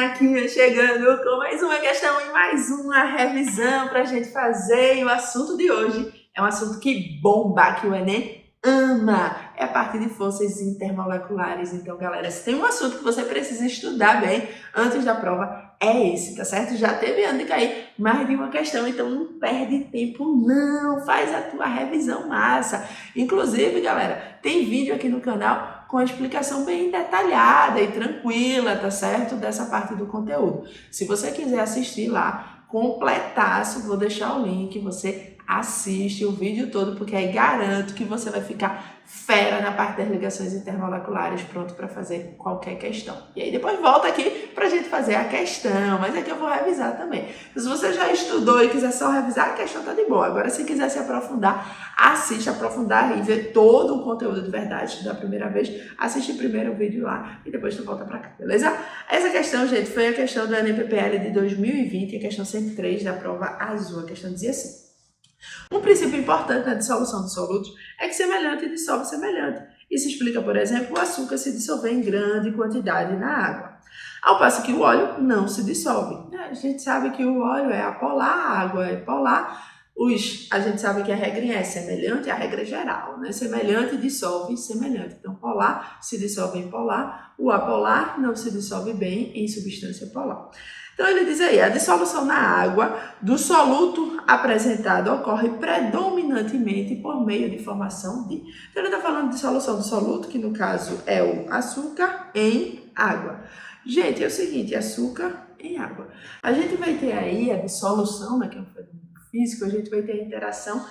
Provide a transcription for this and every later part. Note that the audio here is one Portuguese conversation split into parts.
aqui chegando com mais uma questão e mais uma revisão para a gente fazer. E o assunto de hoje é um assunto que bomba, que o Enem ama. É a parte de forças intermoleculares. Então, galera, se tem um assunto que você precisa estudar bem antes da prova, é esse, tá certo? Já teve ano de cair mais de uma questão, então não perde tempo não. Faz a tua revisão massa. Inclusive, galera, tem vídeo aqui no canal com a explicação bem detalhada e tranquila, tá certo? Dessa parte do conteúdo. Se você quiser assistir lá, completaço, vou deixar o link, você assiste o vídeo todo, porque aí garanto que você vai ficar fera na parte das ligações intermoleculares, pronto para fazer qualquer questão. E aí depois volta aqui pra gente fazer a questão, mas aqui eu vou revisar também. Se você já estudou e quiser só revisar, a questão tá de boa. Agora, se quiser se aprofundar, aprofundar e ver todo o conteúdo de verdade da primeira vez, assiste primeiro o vídeo lá e depois tu volta pra cá, beleza? Essa questão, gente, foi a questão do ENEM-PPL de 2020, a questão 103 da prova azul. A questão dizia assim: um princípio importante na dissolução de solutos é que semelhante dissolve semelhante. Isso explica, por exemplo, o açúcar se dissolver em grande quantidade na água, ao passo que o óleo não se dissolve. A gente sabe que o óleo é apolar, a água é polar. A gente sabe que a regra é semelhante, a regra geral, né? Semelhante dissolve semelhante. Então, polar se dissolve em polar, o apolar não se dissolve bem em substância polar. Então, ele diz aí, a dissolução na água do soluto apresentado ocorre predominantemente por meio de formação de... Então, ele está falando de dissolução do soluto, que no caso é o açúcar em água. Gente, é o seguinte, açúcar em água. A gente vai ter aí a dissolução, né, que é um fenômeno físico, a gente vai ter a interação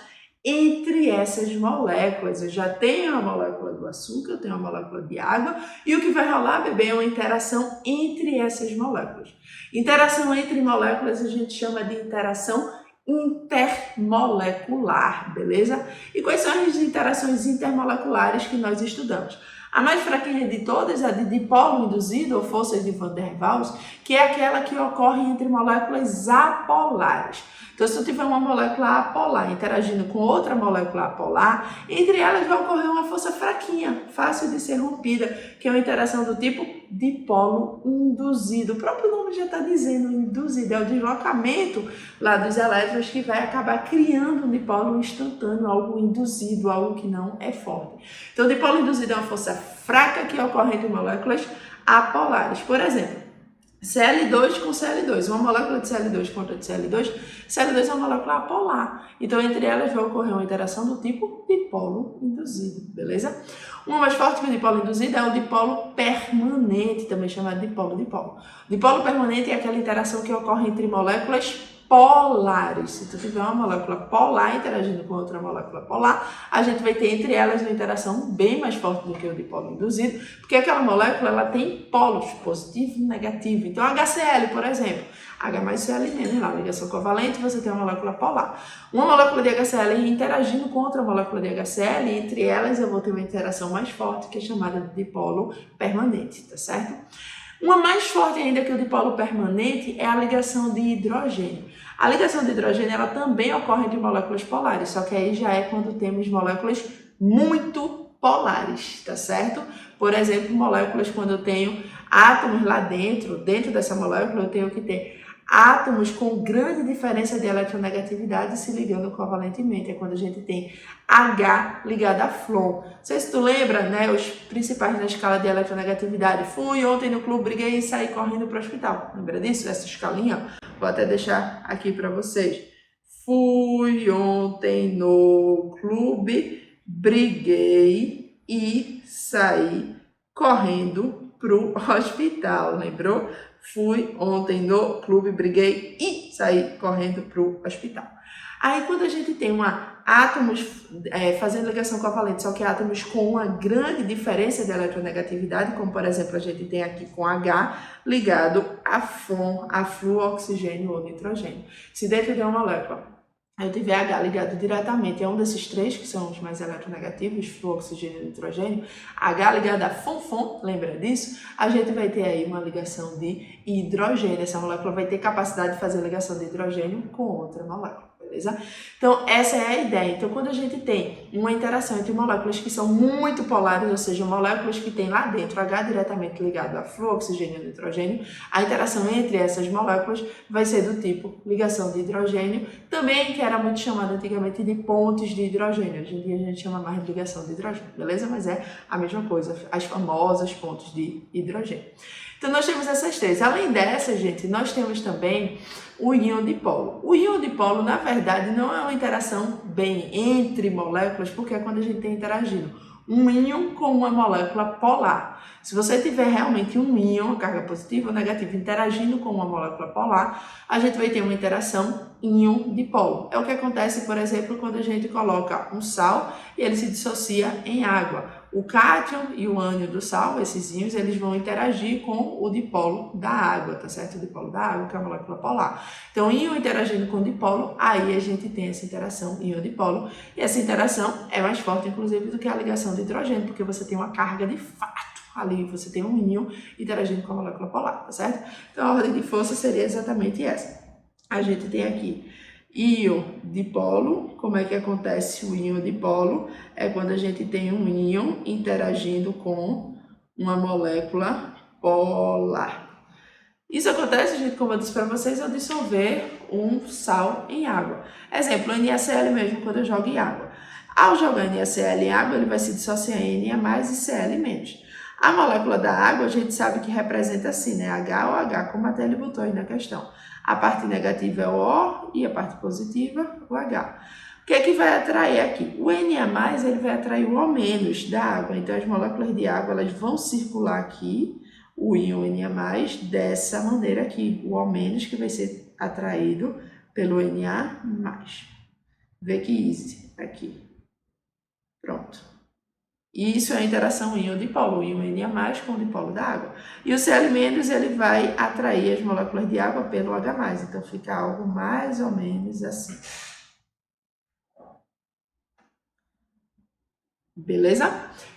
entre essas moléculas. Eu já tenho a molécula do açúcar, eu tenho a molécula de água, e o que vai rolar, bebê, é uma interação entre essas moléculas. Interação entre moléculas a gente chama de interação intermolecular, beleza? E quais são as interações intermoleculares que nós estudamos? A mais fraquinha de todas é a de dipolo induzido, ou forças de Van der Waals, que é aquela que ocorre entre moléculas apolares. Então, se eu tiver uma molécula apolar interagindo com outra molécula apolar, entre elas vai ocorrer uma força fraquinha, fácil de ser rompida, que é uma interação do tipo dipolo induzido. O próprio nome já está dizendo, induzido, é o deslocamento lá dos elétrons que vai acabar criando um dipolo instantâneo, algo induzido, algo que não é forte. Então, o dipolo induzido é uma força fraca que ocorre entre moléculas apolares. Por exemplo, Cl2 com Cl2, uma molécula de Cl2 contra de Cl2, Cl2 é uma molécula apolar, então entre elas vai ocorrer uma interação do tipo dipolo induzido, beleza? Uma mais forte que o dipolo induzido é o dipolo permanente, também chamado dipolo-dipolo. Dipolo permanente é aquela interação que ocorre entre moléculas polares. Se tu tiver uma molécula polar interagindo com outra molécula polar, a gente vai ter entre elas uma interação bem mais forte do que o dipolo induzido, porque aquela molécula ela tem polos positivo e negativo. Então, HCl, por exemplo, H mais Cl menos, lá, ligação covalente, você tem uma molécula polar. Uma molécula de HCl interagindo com outra molécula de HCl, entre elas eu vou ter uma interação mais forte, que é chamada de dipolo permanente, tá certo? Uma mais forte ainda que o dipolo permanente é a ligação de hidrogênio. A ligação de hidrogênio ela também ocorre entre moléculas polares, só que aí já é quando temos moléculas muito polares, tá certo? Por exemplo, moléculas quando eu tenho átomos lá dentro dessa molécula eu tenho que ter átomos com grande diferença de eletronegatividade se ligando covalentemente. É quando a gente tem H ligado a flúor. Não sei se tu lembra, né? Os principais na escala de eletronegatividade. Fui ontem no clube, briguei e saí correndo para o hospital. Lembra disso? Essa escalinha? Vou até deixar aqui para vocês. Fui ontem no clube, briguei e saí correndo para o hospital. Lembrou? Fui ontem no clube, briguei e saí correndo para o hospital. Aí quando a gente tem átomos fazendo ligação covalente, só que átomos com uma grande diferença de eletronegatividade, como por exemplo a gente tem aqui com H ligado a flúor, oxigênio ou nitrogênio. Se dentro de uma molécula eu tiver H ligado diretamente a um desses três, que são os mais eletronegativos, flúor, oxigênio e nitrogênio, H ligado a fom, lembra disso? A gente vai ter aí uma ligação de hidrogênio. Essa molécula vai ter capacidade de fazer ligação de hidrogênio com outra molécula. beleza? Então, essa é a ideia. Então, quando a gente tem uma interação entre moléculas que são muito polares, ou seja, moléculas que têm lá dentro H diretamente ligado a flúor, oxigênio e nitrogênio, a interação entre essas moléculas vai ser do tipo ligação de hidrogênio, também que era muito chamada antigamente de pontes de hidrogênio. Hoje em dia a gente chama mais de ligação de hidrogênio, beleza? Mas é a mesma coisa, as famosas pontes de hidrogênio. Então, nós temos essas três. Além dessas, gente, nós temos também o íon dipolo. O íon dipolo, na verdade, não é uma interação bem entre moléculas, porque é quando a gente tem interagindo um íon com uma molécula polar. Se você tiver realmente um íon, carga positiva ou negativa, interagindo com uma molécula polar, a gente vai ter uma interação íon-dipolo. É o que acontece, por exemplo, quando a gente coloca um sal e ele se dissocia em água. O cátion e o ânion do sal, esses íons, eles vão interagir com o dipolo da água, tá certo? O dipolo da água, que é a molécula polar. Então, íon interagindo com o dipolo, aí a gente tem essa interação íon-dipolo. E essa interação é mais forte, inclusive, do que a ligação de hidrogênio, porque você tem uma carga de fato ali, você tem um íon interagindo com a molécula polar, tá certo? Então, a ordem de força seria exatamente essa. A gente tem aqui íon dipolo. Como é que acontece o íon dipolo? É quando a gente tem um íon interagindo com uma molécula polar. Isso acontece, gente, como eu disse para vocês, ao dissolver um sal em água. Exemplo, NaCl mesmo, quando eu jogo em água. Ao jogar NaCl em água, ele vai se dissociar em Na+, e Cl-. A molécula da água, a gente sabe que representa assim, né? H ou H, como até ele botou aí na questão. A parte negativa é o O e a parte positiva o H. O que é que vai atrair aqui? O Na+, ele vai atrair o O- da água. Então, as moléculas de água, elas vão circular aqui, o íon Na+, dessa maneira aqui. O O- que vai ser atraído pelo Na+. Vê que easy aqui. Pronto. Isso é a interação íon-dipolo, o íon Na+ com o dipolo da água. E o Cl- ele vai atrair as moléculas de água pelo H+, então fica algo mais ou menos assim. Beleza?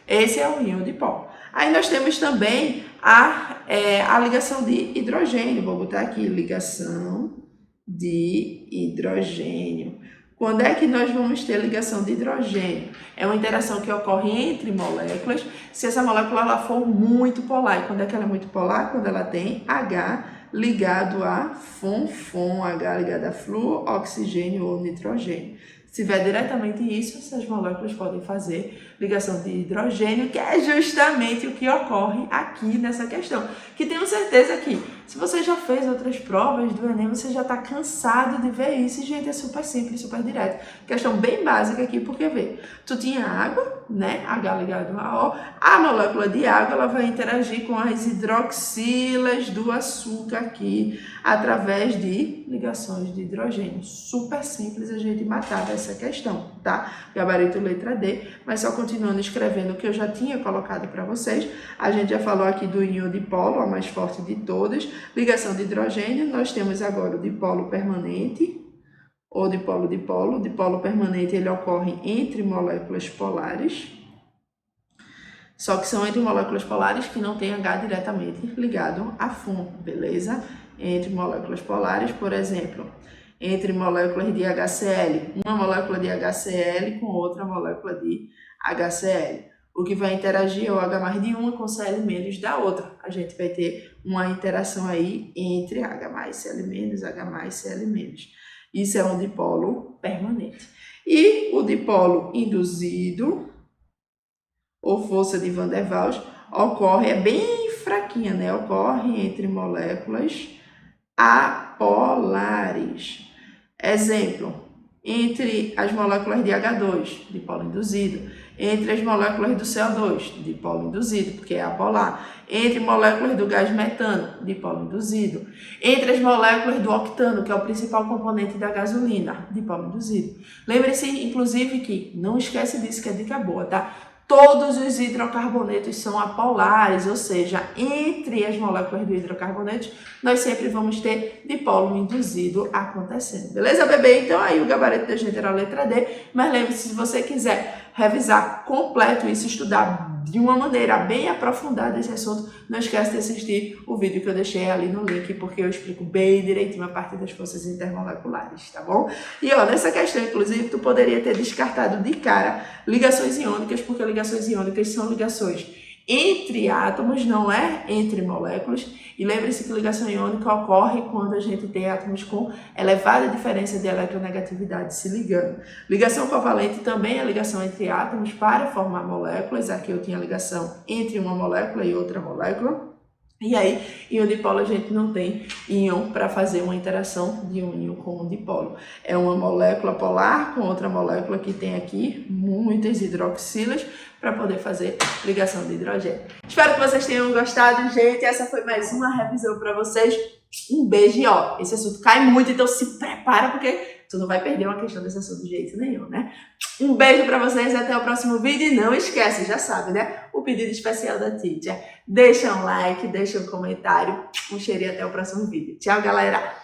Esse é o íon-dipolo. Aí nós temos também a ligação de hidrogênio. Vou botar aqui, ligação de hidrogênio. Quando é que nós vamos ter ligação de hidrogênio? É uma interação que ocorre entre moléculas, se essa molécula ela for muito polar. E quando é que ela é muito polar? Quando ela tem H ligado a FON, H ligado a flúor, oxigênio ou nitrogênio. Se tiver diretamente isso, essas moléculas podem fazer ligação de hidrogênio, que é justamente o que ocorre aqui nessa questão. Que tenho certeza que, se você já fez outras provas do Enem, você já está cansado de ver isso. E, gente, é super simples, super direto. Questão bem básica aqui, porque, vê, tu tinha água, né? H ligado a O. A molécula de água, ela vai interagir com as hidroxilas do açúcar aqui, através de ligações de hidrogênio. Super simples a gente matar essa questão, tá? Gabarito letra D, mas só continuando escrevendo o que eu já tinha colocado para vocês. A gente já falou aqui do íon dipolo, a mais forte de todas. Ligação de hidrogênio, nós temos agora o dipolo permanente, ou dipolo-dipolo. O dipolo permanente, ele ocorre entre moléculas polares, só que são entre moléculas polares que não tem H diretamente ligado a FON, beleza? Entre moléculas polares, por exemplo, entre moléculas de HCl, uma molécula de HCl com outra molécula de HCl. O que vai interagir é o H+ de uma com Cl- da outra. A gente vai ter uma interação aí entre H+, Cl-, H+, Cl-. Isso é um dipolo permanente. E o dipolo induzido, ou força de Van der Waals, ocorre, é bem fraquinha, né? Ocorre entre moléculas apolares. Exemplo, entre as moléculas de H2, dipolo induzido, entre as moléculas do CO2, dipolo induzido, porque é apolar, entre moléculas do gás metano, dipolo induzido, entre as moléculas do octano, que é o principal componente da gasolina, dipolo induzido. Lembre-se, inclusive, que não esquece disso, que é dica boa, tá? Todos os hidrocarbonetos são apolares, ou seja, entre as moléculas do hidrocarboneto, nós sempre vamos ter dipolo induzido acontecendo. Beleza, bebê? Então, aí o gabarito da gente era a letra D, mas lembre-se, se você quiser revisar completo isso, estudar de uma maneira bem aprofundada esse assunto, não esquece de assistir o vídeo que eu deixei ali no link, porque eu explico bem direitinho a parte das forças intermoleculares, tá bom? E ó, nessa questão, inclusive, tu poderia ter descartado de cara ligações iônicas, porque ligações iônicas são ligações entre átomos, não é entre moléculas. E lembre-se que ligação iônica ocorre quando a gente tem átomos com elevada diferença de eletronegatividade se ligando. Ligação covalente também é ligação entre átomos para formar moléculas. Aqui eu tinha ligação entre uma molécula e outra molécula. E aí, íon dipolo a gente não tem íon para fazer uma interação de um íon com um dipolo. É uma molécula polar com outra molécula que tem aqui muitas hidroxilas para poder fazer ligação de hidrogênio. Espero que vocês tenham gostado, gente. Essa foi mais uma revisão para vocês. Um beijo e ó, esse assunto cai muito, então se prepara porque tu não vai perder uma questão desse assunto de jeito nenhum, né? Um beijo para vocês, até o próximo vídeo e não esquece, já sabe, né? O pedido especial da Teacher. Deixa um like, deixa um comentário, um cheirinho até o próximo vídeo. Tchau, galera!